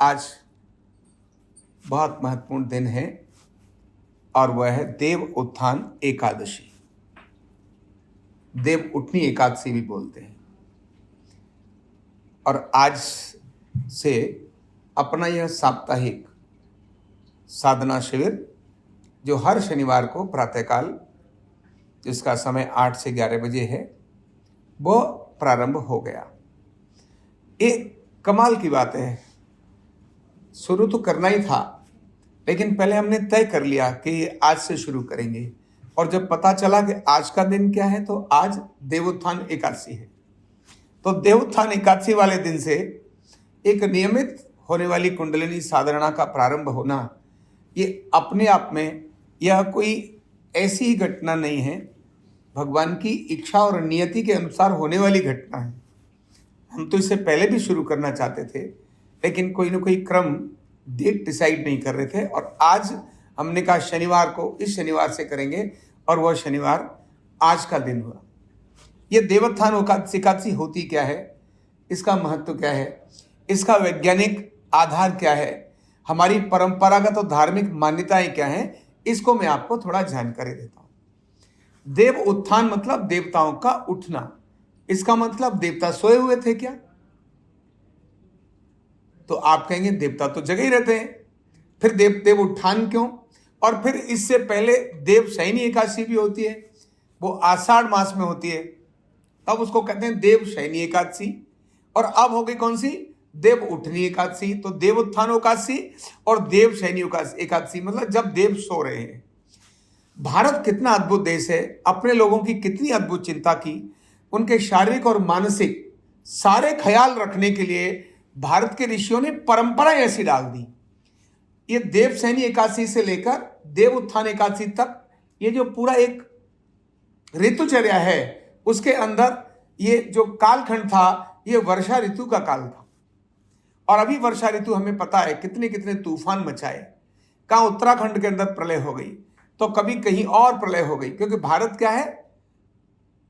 आज बहुत महत्वपूर्ण दिन है और वह है देव उत्थान एकादशी। देव उठनी एकादशी भी बोलते हैं। और आज से अपना यह साप्ताहिक साधना शिविर जो हर शनिवार को प्रातःकाल, जिसका समय 8 से 11 बजे है, वो प्रारंभ हो गया। एक कमाल की बात है, शुरू तो करना ही था, लेकिन पहले हमने तय कर लिया कि आज से शुरू करेंगे। और जब पता चला कि आज का दिन क्या है, तो आज देवोत्थान एकादशी है। तो देवोत्थान एकादशी वाले दिन से एक नियमित होने वाली कुंडलिनी साधना का प्रारंभ होना, ये अपने आप में यह कोई ऐसी ही घटना नहीं है, भगवान की इच्छा और नियति के अनुसार होने वाली घटना है। हम तो इससे पहले भी शुरू करना चाहते थे, लेकिन कोई ना कोई क्रम डेट डिसाइड नहीं कर रहे थे। और आज हमने कहा शनिवार को, इस शनिवार से करेंगे, और वह शनिवार आज का दिन हुआ। ये देवोत्थान एकादशी होती क्या है, इसका महत्व क्या है, इसका वैज्ञानिक आधार क्या है, हमारी परंपरागत और धार्मिक मान्यताएं क्या हैं, इसको मैं आपको थोड़ा जानकारी देता हूं। देव उत्थान मतलब देवताओं का उठना। इसका मतलब देवता सोए हुए थे क्या? तो आप कहेंगे देवता तो जगे ही रहते हैं, फिर देव उत्थान क्यों? और फिर इससे पहले देव शयनी एकादशी भी होती है, वो आषाढ़ मास में होती है, तब उसको कहते हैं देव शयनी एकादशी। और अब हो गई कौन सी? देव उठनी एकादशी। तो देव उत्थान एकादशी और देव शयनी एकादशी, मतलब जब देव सो रहे हैं। भारत कितना अद्भुत देश है, अपने लोगों की कितनी अद्भुत चिंता की, उनके शारीरिक और मानसिक सारे ख्याल रखने के लिए भारत के ऋषियों ने परंपराएं ऐसी डाल दी। ये देव शयनी एकादशी से लेकर देव उत्थान एकादशी तक, ये जो पूरा एक ऋतुचर्या है, उसके अंदर ये जो कालखंड था, ये वर्षा ऋतु का काल था। और अभी वर्षा ऋतु हमें पता है कितने कितने तूफान मचाए। कहाँ उत्तराखंड के अंदर प्रलय हो गई, तो कभी कहीं और प्रलय हो गई, क्योंकि भारत क्या है,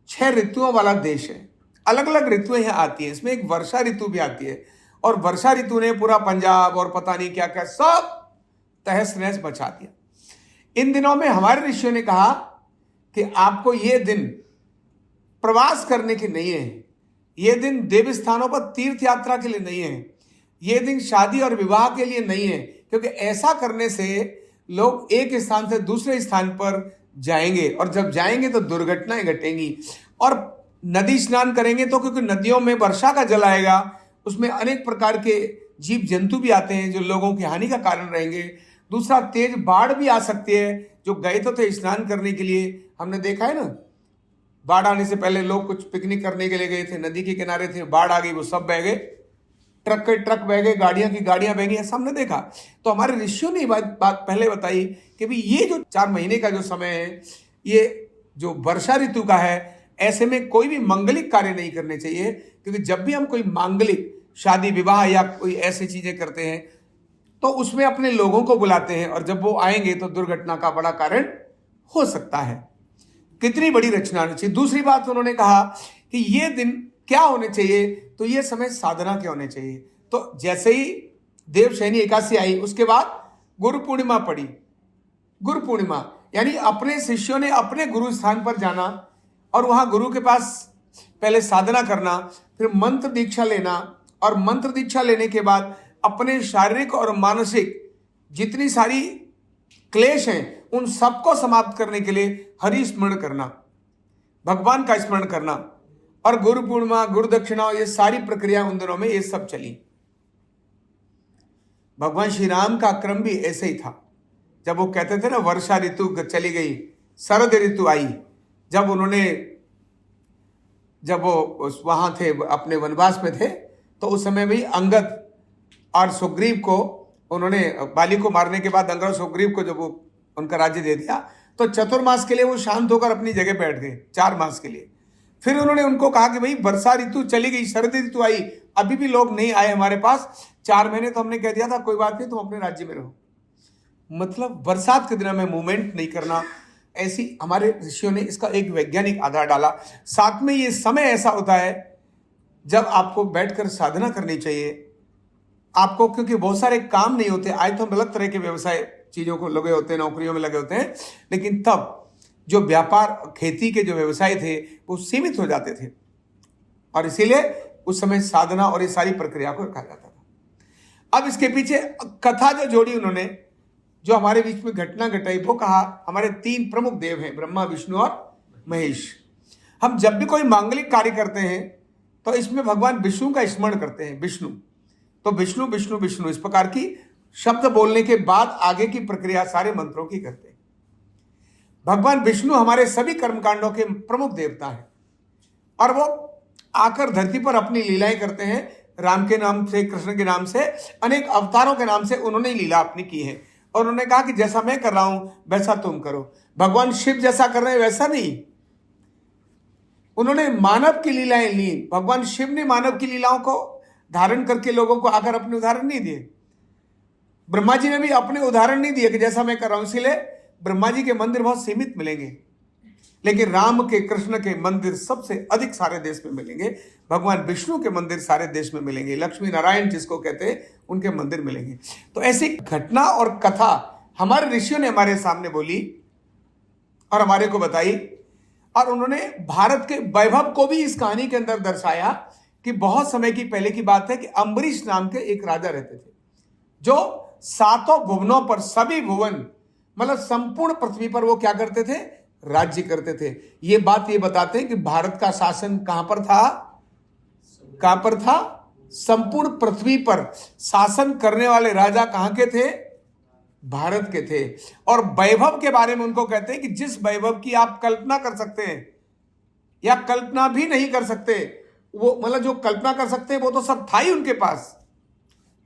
6 ऋतुओं वाला देश है। अलग अलग ऋतुएं यहाँ आती है, इसमें एक वर्षा ऋतु भी आती है। और वर्षा ऋतु ने पूरा पंजाब और पता नहीं क्या क्या सब तहस नहस मचा दिया। इन दिनों में हमारे ऋषियों ने कहा कि आपको ये दिन प्रवास करने के नहीं है, ये दिन देव स्थानों पर तीर्थ यात्रा के लिए नहीं है, ये दिन शादी और विवाह के लिए नहीं है, क्योंकि ऐसा करने से लोग एक स्थान से दूसरे स्थान पर जाएंगे, और जब जाएंगे तो दुर्घटनाएं घटेंगी। और नदी स्नान करेंगे तो क्योंकि नदियों में वर्षा का जल आएगा, उसमें अनेक प्रकार के जीव जंतु भी आते हैं जो लोगों की हानि का कारण रहेंगे। दूसरा, तेज बाढ़ भी आ सकती है। जो गए तो थे स्नान करने के लिए, हमने देखा है ना, बाढ़ आने से पहले लोग कुछ पिकनिक करने के लिए गए थे, नदी के किनारे थे, बाढ़ आ गई, वो सब बह गए, ट्रक के ट्रक बह गए, गाड़ियां की गाड़ियां बह गई, ऐसा हमने देखा। तो हमारे ऋषियों ने बात पहले बताई कि भाई ये जो 4 महीने का जो समय है, ये जो वर्षा ऋतु का है, ऐसे में कोई भी मांगलिक कार्य नहीं करने चाहिए, क्योंकि जब भी हम कोई मांगलिक शादी विवाह या कोई ऐसी चीजें करते हैं, तो उसमें अपने लोगों को बुलाते हैं, और जब वो आएंगे तो दुर्घटना का बड़ा कारण हो सकता है। कितनी बड़ी रचना होनी चाहिए। दूसरी बात उन्होंने कहा कि ये दिन क्या होने चाहिए, तो ये समय साधना के होने चाहिए। तो जैसे ही देव शयनी एकादशी आई, उसके बाद गुरु पूर्णिमा पड़ी। गुरु पूर्णिमा यानी अपने शिष्यों ने अपने गुरु स्थान पर जाना, और वहां गुरु के पास पहले साधना करना, फिर मंत्र दीक्षा लेना, और मंत्र दीक्षा लेने के बाद अपने शारीरिक और मानसिक जितनी सारी क्लेश हैं, उन सबको समाप्त करने के लिए हरि स्मरण करना, भगवान का स्मरण करना, और गुरु पूर्णिमा, गुरु दक्षिणा, ये सारी प्रक्रिया उन दिनों में ये सब चली। भगवान श्री राम का क्रम भी ऐसे ही था। जब वो कहते थे ना, वर्षा ऋतु चली गई, शरद ऋतु आई, जब वो वहां थे, अपने वनवास में थे, तो उस समय भी अंगद और सुग्रीव को उन्होंने, बाली को मारने के बाद अंगद और सुग्रीव को जब वो उनका राज्य दे दिया, तो चतुर्मास के लिए वो शांत होकर अपनी जगह बैठ गए, 4 मास के लिए। फिर उन्होंने उनको कहा कि भाई वर्षा ऋतु चली गई, शरद ऋतु आई, अभी भी लोग नहीं आए हमारे पास, 4 महीने तो हमने कह दिया था, कोई बात नहीं, तुम अपने राज्य में रहो। मतलब बरसात के दिनों में मूवमेंट नहीं करना, ऐसी हमारे ऋषियों ने इसका एक वैज्ञानिक आधार डाला। साथ में ये समय ऐसा होता है जब आपको बैठकर साधना करनी चाहिए, आपको, क्योंकि बहुत सारे काम नहीं होते, आज तो हम अलग तरह के व्यवसाय चीजों को लगे होते हैं, नौकरियों में लगे होते हैं, लेकिन तब जो व्यापार खेती के जो व्यवसाय थे वो सीमित हो जाते थे और इसीलिए उस समय साधना और इस सारी प्रक्रिया को रखा जाता था। अब इसके पीछे कथा जो जोड़ी उन्होंने, जो हमारे बीच में घटना घटाई, वो कहा हमारे 3 प्रमुख देव हैं, ब्रह्मा, विष्णु और महेश। हम जब भी कोई मांगलिक कार्य करते हैं तो इसमें भगवान विष्णु का स्मरण करते हैं। विष्णु तो विष्णु विष्णु विष्णु इस प्रकार की शब्द बोलने के बाद आगे की प्रक्रिया सारे मंत्रों की करते हैं। भगवान विष्णु हमारे सभी कर्मकांडों के प्रमुख देवता हैं और वो आकर धरती पर अपनी लीलाएं करते हैं। राम के नाम से, कृष्ण के नाम से, अनेक अवतारों के नाम से उन्होंने लीला अपनी की है और उन्होंने कहा कि जैसा मैं कर रहा हूं वैसा तुम करो। भगवान शिव जैसा कर रहे हैं वैसा नहीं, उन्होंने मानव की लीलाएं ली। भगवान शिव ने मानव की लीलाओं को धारण करके लोगों को आकर अपने उदाहरण नहीं दिए। ब्रह्मा जी ने भी अपने उदाहरण नहीं दिए कि जैसा मैं कर रहा हूं। इसीलिए ब्रह्मा जी के मंदिर बहुत सीमित मिलेंगे, लेकिन राम के, कृष्ण के मंदिर सबसे अधिक सारे देश में मिलेंगे। भगवान विष्णु के मंदिर सारे देश में मिलेंगे। लक्ष्मी नारायण जिसको कहते हैं उनके मंदिर मिलेंगे। तो ऐसी घटना और कथा हमारे ऋषियों ने हमारे सामने बोली और हमारे को बताई और उन्होंने भारत के वैभव को भी इस कहानी के अंदर दर्शाया कि बहुत समय की पहले की बात है कि अम्बरीश नाम के एक राजा रहते थे जो 7 भुवनों पर, सभी भुवन मतलब संपूर्ण पृथ्वी पर वो क्या करते थे, राज्य करते थे। ये बात ये बताते हैं कि भारत का शासन कहां पर था, कहां पर था, संपूर्ण पृथ्वी पर शासन करने वाले राजा कहां के थे, भारत के थे। और वैभव के बारे में उनको कहते हैं कि जिस वैभव की आप कल्पना कर सकते हैं या कल्पना भी नहीं कर सकते, वो मतलब जो कल्पना कर सकते हैं वो तो सब था ही उनके पास,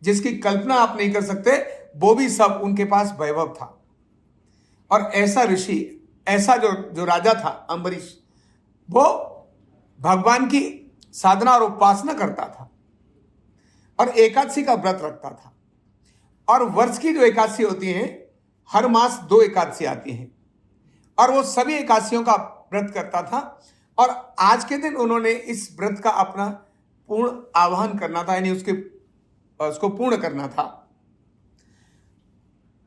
जिसकी कल्पना आप नहीं कर सकते वो भी सब उनके पास वैभव था। और ऐसा ऋषि, ऐसा जो राजा था अम्बरीश, वो भगवान की साधना और उपासना करता था और एकादशी का व्रत रखता था। और वर्ष की जो एकादशी होती है, हर मास 2 एकादशी आती हैं और वो सभी एकादशियों का व्रत करता था। और आज के दिन उन्होंने इस व्रत का अपना पूर्ण आह्वान करना था, यानी उसको पूर्ण करना था।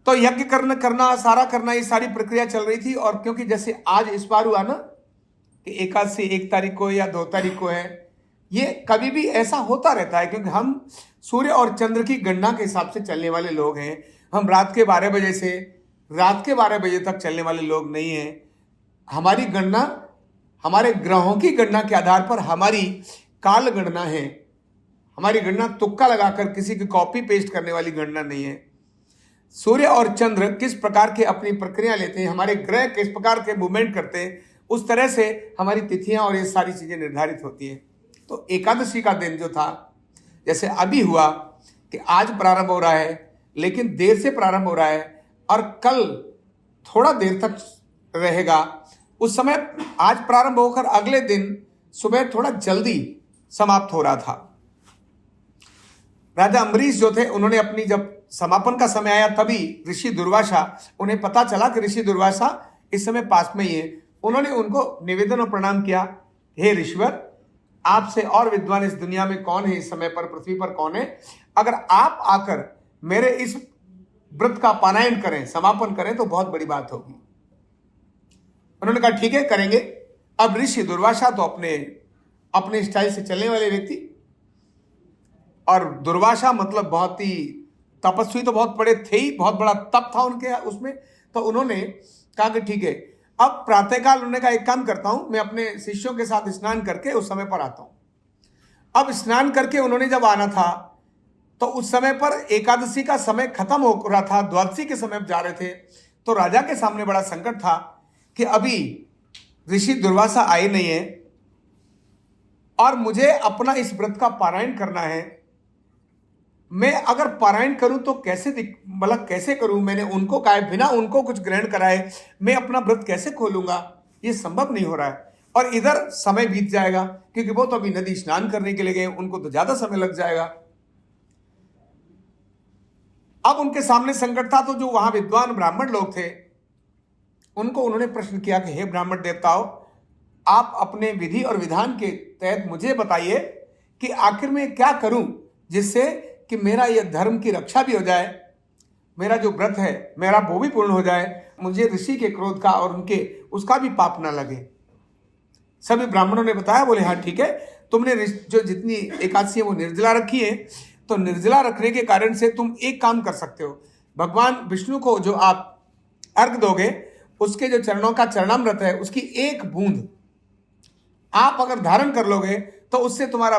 तो यज्ञ करना सारा करना, ये सारी प्रक्रिया चल रही थी। और क्योंकि जैसे आज इस बार हुआ ना कि एकादशी 1 तारीख को या 2 तारीख को है, ये कभी भी ऐसा होता रहता है क्योंकि हम सूर्य और चंद्र की गणना के हिसाब से चलने वाले लोग हैं। हम रात के 12 बजे से रात के 12 बजे तक चलने वाले लोग नहीं हैं। हमारी गणना हमारे ग्रहों की गणना के आधार पर हमारी काल गणना है। हमारी गणना तुक्का लगाकर किसी की कॉपी पेस्ट करने वाली गणना नहीं है। सूर्य और चंद्र किस प्रकार के अपनी प्रक्रिया लेते हैं, हमारे ग्रह किस प्रकार के मूवमेंट करते हैं, उस तरह से हमारी तिथियां और ये सारी चीजें निर्धारित होती हैं। तो एकादशी का दिन जो था, जैसे अभी हुआ कि आज प्रारंभ हो रहा है, लेकिन देर से प्रारंभ हो रहा है और कल थोड़ा देर तक रहेगा। उस समय आज प्रारंभ होकर अगले दिन सुबह थोड़ा जल्दी समाप्त हो रहा था। राजा अम्बरीश जो थे, उन्होंने अपनी जब समापन का समय आया तभी ऋषि दुर्वासा, उन्हें पता चला कि ऋषि दुर्वासा इस समय पास में ही है। उन्होंने उनको निवेदन और प्रणाम किया, हे ऋषिवर, आपसे और विद्वान इस दुनिया में कौन है, इस समय पर पृथ्वी पर कौन है, अगर आप आकर मेरे इस व्रत का पानायन करें, समापन करें तो बहुत बड़ी बात होगी। उन्होंने कहा ठीक है, करेंगे। अब ऋषि दुर्वासा तो अपने स्टाइल से चलने वाले व्यक्ति, और दुर्वासा मतलब बहुत ही तपस्वी तो बहुत बड़े थे ही, बहुत बड़ा तप था उनके उसमें। तो उन्होंने कहा कि ठीक है, अब प्रातःकाल उन्होंने कहा एक काम करता हूं, मैं अपने शिष्यों के साथ स्नान करके उस समय पर आता हूं। अब स्नान करके उन्होंने जब आना था तो उस समय पर एकादशी का समय खत्म हो रहा था, द्वादशी के समय जा रहे थे। तो राजा के सामने बड़ा संकट था कि अभी ऋषि दुर्वासा आए नहीं है और मुझे अपना इस व्रत का पारायण करना है। मैं अगर पारायण करूं तो कैसे करूं, मैंने उनको कहा बिना उनको कुछ ग्रहण कराए मैं अपना व्रत कैसे खोलूंगा, ये संभव नहीं हो रहा है। और इधर समय बीत जाएगा क्योंकि वो तो अभी नदी स्नान करने के लिए गए, उनको तो ज्यादा समय लग जाएगा। अब उनके सामने संकट था, तो जो वहां विद्वान ब्राह्मण लोग थे उनको उन्होंने प्रश्न किया कि हे ब्राह्मण देवताओं, आप अपने विधि और विधान के तहत मुझे बताइए कि आखिर में क्या करूं जिससे कि मेरा यह धर्म की रक्षा भी हो जाए, मेरा जो व्रत है मेरा वो भी पूर्ण हो जाए, मुझे ऋषि के क्रोध का और उनके उसका भी पाप ना लगे। सभी ब्राह्मणों ने बताया, बोले हाँ ठीक है, तुमने जो जितनी एकादशी है वो निर्जला रखी है, तो निर्जला रखने के कारण से तुम एक काम कर सकते हो, भगवान विष्णु को जो आप अर्घ दोगे उसके जो चरणों का चरणामृत है उसकी एक बूंद आप अगर धारण कर लोगे तो उससे तुम्हारा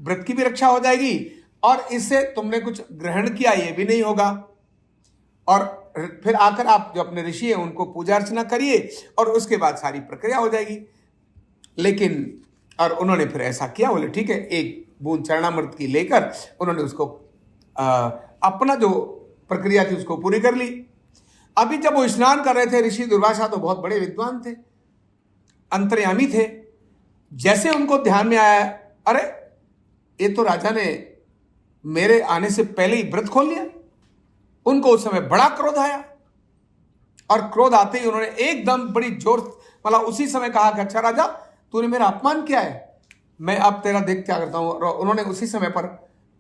व्रत की भी रक्षा हो जाएगी और इससे तुमने कुछ ग्रहण किया ये भी नहीं होगा। और फिर आकर आप जो अपने ऋषि हैं उनको पूजा अर्चना करिए और उसके बाद सारी प्रक्रिया हो जाएगी। लेकिन और उन्होंने फिर ऐसा किया, बोले ठीक है, एक बूंद चरणामृत की लेकर उन्होंने उसको अपना जो प्रक्रिया थी उसको पूरी कर ली। अभी जब वो स्नान कर रहे थे, ऋषि दुर्वासा तो बहुत बड़े विद्वान थे, अंतर्यामी थे, जैसे उनको ध्यान में आया, अरे ये तो राजा ने मेरे आने से पहले ही व्रत खोल लिया, उनको उस समय बड़ा क्रोध आया और क्रोध आते ही उन्होंने एकदम बड़ी जोर, मतलब उसी समय कहा कि अच्छा राजा तूने मेरा अपमान किया है, मैं अब तेरा देख क्या करता हूं। और उन्होंने उसी समय पर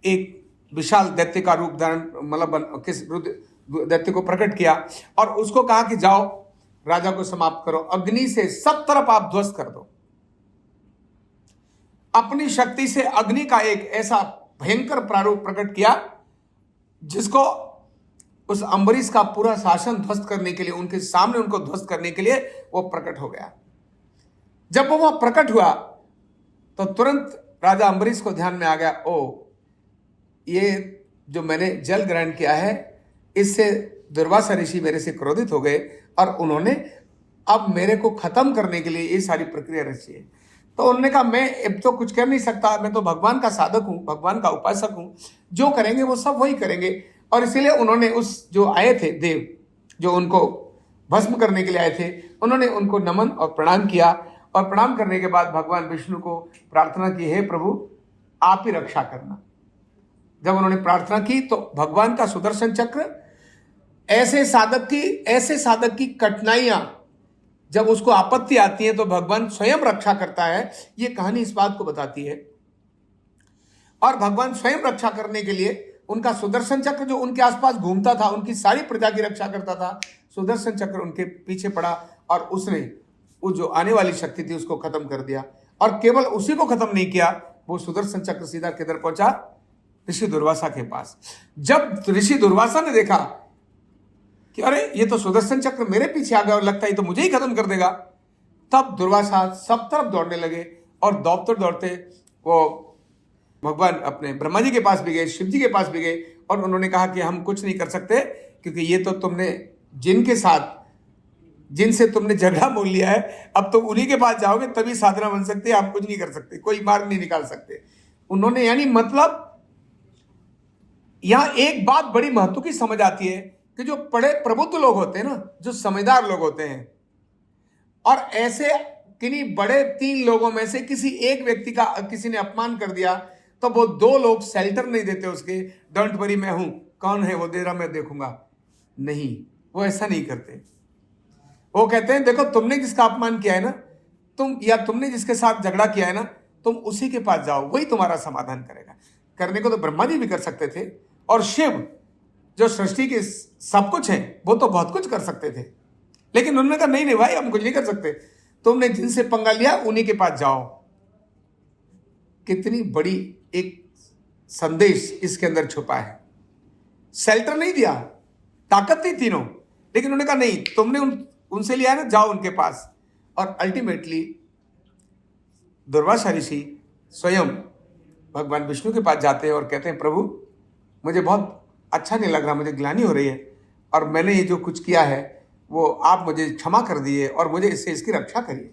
एक विशाल दैत्य का रूप धारण, मतलब किस दैत्य को प्रकट किया और उसको कहा कि जाओ राजा को समाप्त करो, अग्नि से सब तरफ आप ध्वस्त कर दो। अपनी शक्ति से अग्नि का एक ऐसा भयंकर प्रारूप प्रकट किया जिसको उस अम्बरीश का पूरा शासन ध्वस्त करने के लिए, उनके सामने उनको ध्वस्त करने के लिए वो प्रकट हो गया। जब वो वहां प्रकट हुआ तो तुरंत राजा अम्बरीश को ध्यान में आ गया, ओ ये जो मैंने जल ग्रहण किया है इससे दुर्वासा ऋषि मेरे से क्रोधित हो गए और उन्होंने अब मेरे को खत्म करने के लिए ये सारी प्रक्रिया रची है। तो उन्होंने कहा मैं अब तो कुछ कर नहीं सकता, मैं तो भगवान का साधक हूं, भगवान का उपासक हूं, जो करेंगे वो सब वही करेंगे। और इसीलिए उन्होंने उस जो आए थे देव, जो उनको भस्म करने के लिए आए थे, उन्होंने उनको नमन और प्रणाम किया और प्रणाम करने के बाद भगवान विष्णु को प्रार्थना की, हे प्रभु आप ही रक्षा करना। जब उन्होंने प्रार्थना की तो भगवान का सुदर्शन चक्र ऐसे साधक की कठिनाइयां जब उसको आपत्ति आती है तो भगवान स्वयं रक्षा करता है। ये कहानी इस बात को बताती है। और भगवान स्वयं रक्षा करने के लिए उनका सुदर्शन चक्र जो उनके आसपास घूमता था, उनकी सारी प्रजा की रक्षा करता था, सुदर्शन चक्र उनके पीछे पड़ा और उसने वो जो आने वाली शक्ति थी उसको खत्म कर दिया। और केवल उसी को खत्म नहीं किया, वो सुदर्शन चक्र सीधा किधर पहुंचा, ऋषि दुर्वासा के पास। जब ऋषि दुर्वासा ने देखा कि अरे ये तो सुदर्शन चक्र मेरे पीछे आ गया और लगता है तो मुझे ही खत्म कर देगा, तब दुर्वासा सब तरफ दौड़ने लगे और दौड़ते दौड़ते वो भगवान अपने ब्रह्मा जी के पास भी गए, शिव जी के पास भी गए और उन्होंने कहा कि हम कुछ नहीं कर सकते क्योंकि ये तो तुमने जिनसे तुमने झगड़ा मोल लिया है, अब तुम उन्हीं के पास जाओगे तभी साधना बन सकती है, हम कुछ नहीं कर सकते, कोई मार्ग नहीं निकाल सकते। उन्होंने यानी मतलब यहां एक बात बड़ी महत्व की समझ आती है कि जो बड़े प्रबुद्ध लोग होते हैं ना, जो समझदार लोग होते हैं, और ऐसे किन्हीं बड़े 3 लोगों में से किसी एक व्यक्ति का किसी ने अपमान कर दिया तो वो 2 लोग शेल्टर नहीं देते उसके, डोंट वरी मैं हूं, कौन है वो दे रहा मैं देखूंगा, नहीं, वो ऐसा नहीं करते। वो कहते हैं देखो तुमने जिसका अपमान किया है ना, तुमने जिसके साथ झगड़ा किया है ना, तुम उसी के पास जाओ, वही तुम्हारा समाधान करेगा। करने को तो ब्रह्मा जी भी कर सकते थे और शिव जो सृष्टि के सब कुछ है वो तो बहुत कुछ कर सकते थे, लेकिन उन्होंने कहा नहीं भाई हम कुछ नहीं कर सकते, तुमने जिनसे पंगा लिया उन्हीं के पास जाओ। कितनी बड़ी एक संदेश इसके अंदर छुपा है। शेल्टर नहीं दिया, ताकत थी तीनों, लेकिन उन्होंने कहा नहीं तुमने उनसे लिया ना, जाओ उनके पास। और अल्टीमेटली दुर्वासा ऋषि स्वयं भगवान विष्णु के पास जाते हैं और कहते हैं प्रभु मुझे बहुत अच्छा नहीं लग रहा, मुझे ग्लानि हो रही है और मैंने ये जो कुछ किया है वो आप मुझे क्षमा कर दिए और मुझे इसकी रक्षा करिए।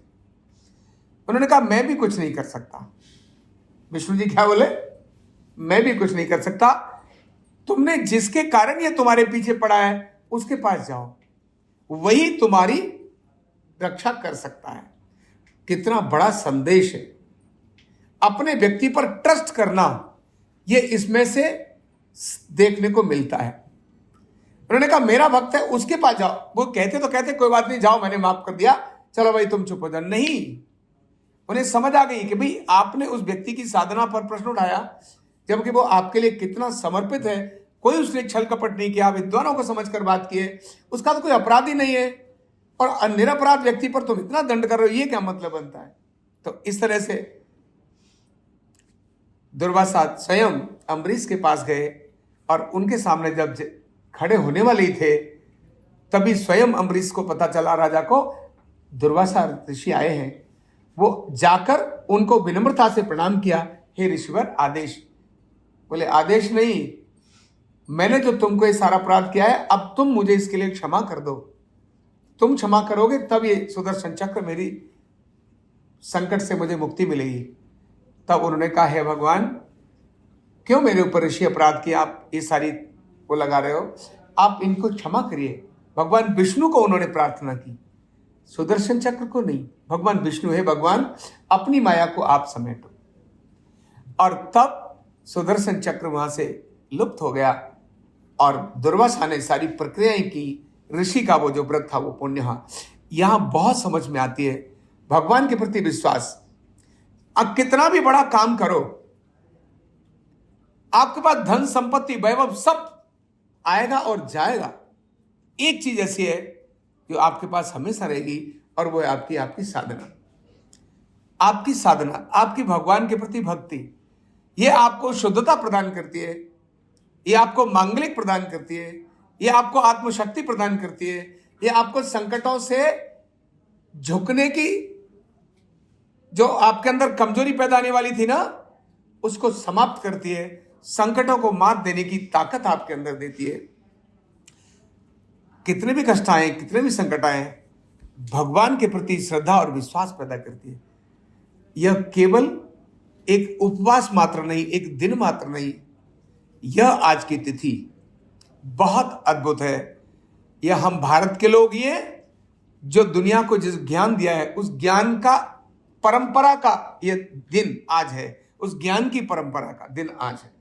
उन्होंने कहा मैं भी कुछ नहीं कर सकता। विष्णु जी क्या बोले, मैं भी कुछ नहीं कर सकता, तुमने जिसके कारण ये तुम्हारे पीछे पड़ा है उसके पास जाओ, वही तुम्हारी रक्षा कर सकता है। कितना बड़ा संदेश है। अपने व्यक्ति पर ट्रस्ट करना, ये इसमें से देखने को मिलता है। उन्होंने कहा मेरा भक्त है उसके पास जाओ। वो कहते तो कहते कोई बात नहीं, जाओ मैंने माफ कर दिया, चलो भाई तुम चुप हो जाओ। नहीं, उन्हें समझ आ गई कि भाई आपने उस व्यक्ति की साधना पर प्रश्न उठाया, जबकि वो आपके लिए कितना समर्पित है। कोई उसने छल कपट नहीं किया, विद्वानों को समझकर बात की है, उसका तो कोई अपराध ही नहीं है, और निरपराध व्यक्ति पर तुम इतना दंड कर रहे हो, ये क्या मतलब बनता है। तो इस तरह से दुर्वासा स्वयं अम्बरीश के पास गए और उनके सामने जब खड़े होने वाले ही थे, तभी स्वयं अम्बरीश को पता चला, राजा को, दुर्वासा ऋषि आए हैं। वो जाकर उनको विनम्रता से प्रणाम किया, हे ऋषिवर आदेश। बोले आदेश नहीं, मैंने जो तुमको ये सारा अपराध किया है, अब तुम मुझे इसके लिए क्षमा कर दो। तुम क्षमा करोगे तब ये सुदर्शन चक्र मेरी संकट से मुझे मुक्ति मिलेगी। तब उन्होंने कहा, हे भगवान, क्यों मेरे ऊपर ऋषि अपराध किया, आप ये सारी वो लगा रहे हो, आप इनको क्षमा करिए। भगवान विष्णु को उन्होंने प्रार्थना की, सुदर्शन चक्र को नहीं। भगवान विष्णु, है भगवान, अपनी माया को आप समेटो। और तब सुदर्शन चक्र वहां से लुप्त हो गया और दुर्वासा ने सारी प्रक्रियाएं की। ऋषि का वो जो व्रत था वो पुण्य। यहां बहुत समझ में आती है भगवान के प्रति विश्वास। अब कितना भी बड़ा काम करो, आपके पास धन संपत्ति वैभव सब आएगा और जाएगा। एक चीज ऐसी है जो आपके पास हमेशा रहेगी, और वो है आपकी साधना। आपकी साधना, आपकी भगवान के प्रति भक्ति, ये आपको शुद्धता प्रदान करती है, ये आपको मांगलिक प्रदान करती है, ये आपको आत्मशक्ति प्रदान करती है, ये आपको संकटों से झुकने की, जो आपके अंदर कमजोरी पैदा आने वाली थी ना, उसको समाप्त करती है। संकटों को मात देने की ताकत आपके अंदर देती है। कितने भी कष्ट आए, कितने भी संकट आए, भगवान के प्रति श्रद्धा और विश्वास पैदा करती है। यह केवल एक उपवास मात्र नहीं, एक दिन मात्र नहीं, यह आज की तिथि बहुत अद्भुत है। यह हम भारत के लोग ये जो दुनिया को जिस ज्ञान दिया है, उस ज्ञान का परंपरा का यह दिन आज है, उस ज्ञान की परंपरा का दिन आज है।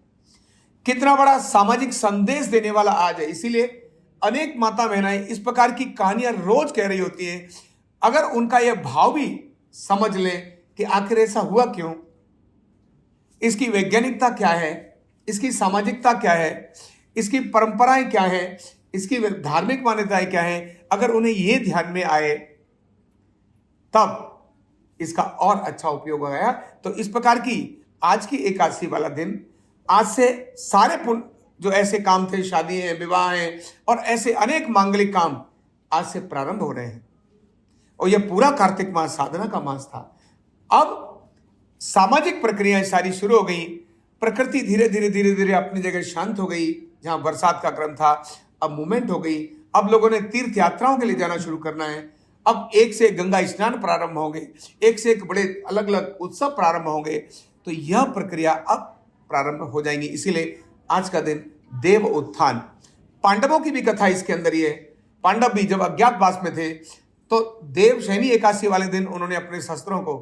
कितना बड़ा सामाजिक संदेश देने वाला आज है। इसीलिए अनेक माता बहनाएं इस प्रकार की कहानियां रोज कह रही होती हैं। अगर उनका यह भाव भी समझ लें कि आखिर ऐसा हुआ क्यों, इसकी वैज्ञानिकता क्या है, इसकी सामाजिकता क्या है, इसकी परंपराएं क्या है, इसकी धार्मिक मान्यताएं क्या है, अगर उन्हें यह ध्यान में आए तब इसका और अच्छा उपयोग हो गया। तो इस प्रकार की आज की एकादशी वाला दिन, आज से सारे जो ऐसे काम थे, शादी है, विवाह है और ऐसे अनेक मांगलिक काम आज से प्रारंभ हो रहे हैं। और यह पूरा कार्तिक मास साधना का मास था। अब सामाजिक प्रक्रियाएं सारी शुरू हो गई। प्रकृति धीरे धीरे धीरे धीरे अपनी जगह शांत हो गई। जहां बरसात का क्रम था, अब मूवमेंट हो गई। अब लोगों ने तीर्थ यात्राओं के लिए जाना शुरू करना है। अब एक से एक गंगा स्नान प्रारंभ होंगे, एक से एक बड़े अलग अलग उत्सव प्रारंभ होंगे। तो यह प्रक्रिया अब प्रारंभ हो जाएंगी। इसीलिए आज का दिन देव उत्थान, पांडवों की भी कथा इसके अंदर ही है। पांडव भी जब अज्ञातवास में थे तो देव शयनी एकादशी वाले दिन उन्होंने अपने शस्त्रों को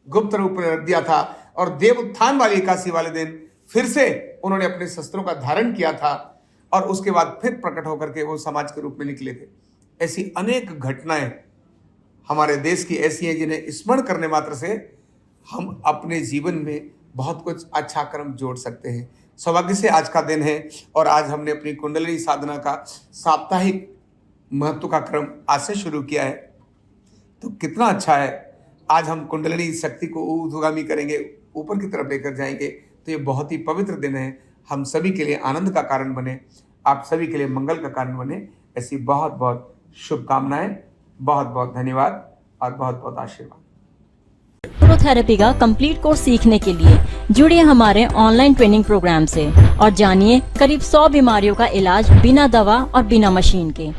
गुप्त रूप में रख दिया था, और देव उत्थान वाली एकादशी वाले दिन फिर से उन्होंने अपने शस्त्रों का धारण किया था, और उसके बाद फिर प्रकट होकर के वो समाज के रूप में निकले थे। ऐसी अनेक घटनाएं हमारे देश की ऐसी हैं जिन्हें स्मरण करने मात्र से हम अपने जीवन में बहुत कुछ अच्छा कर्म जोड़ सकते हैं। सौभाग्य से आज का दिन है, और आज हमने अपनी कुंडलिनी साधना का साप्ताहिक महत्व का क्रम आज से शुरू किया है। तो कितना अच्छा है। आज हम कुंडलिनी शक्ति को ऊर्ध्वगामी करेंगे, ऊपर की तरफ लेकर जाएंगे। तो ये बहुत ही पवित्र दिन है। हम सभी के लिए आनंद का कारण बने, आप सभी के लिए मंगल का कारण बने। ऐसी बहुत बहुत शुभकामनाएं। बहुत बहुत धन्यवाद और बहुत बहुत आशीर्वाद। न्यूरोथेरेपी का कंप्लीट कोर्स सीखने के लिए जुड़िए हमारे ऑनलाइन ट्रेनिंग प्रोग्राम से और जानिए करीब 100 बीमारियों का इलाज बिना दवा और बिना मशीन के।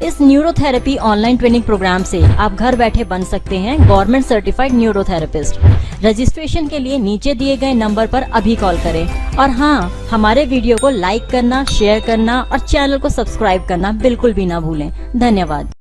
इस न्यूरोथेरेपी ऑनलाइन ट्रेनिंग प्रोग्राम से आप घर बैठे बन सकते हैं गवर्नमेंट सर्टिफाइड न्यूरोथेरेपिस्ट। रजिस्ट्रेशन के लिए नीचे दिए गए नंबर पर अभी कॉल करें। और हाँ, हमारे वीडियो को लाइक करना, शेयर करना और चैनल को सब्सक्राइब करना बिल्कुल भी ना भूलें। धन्यवाद।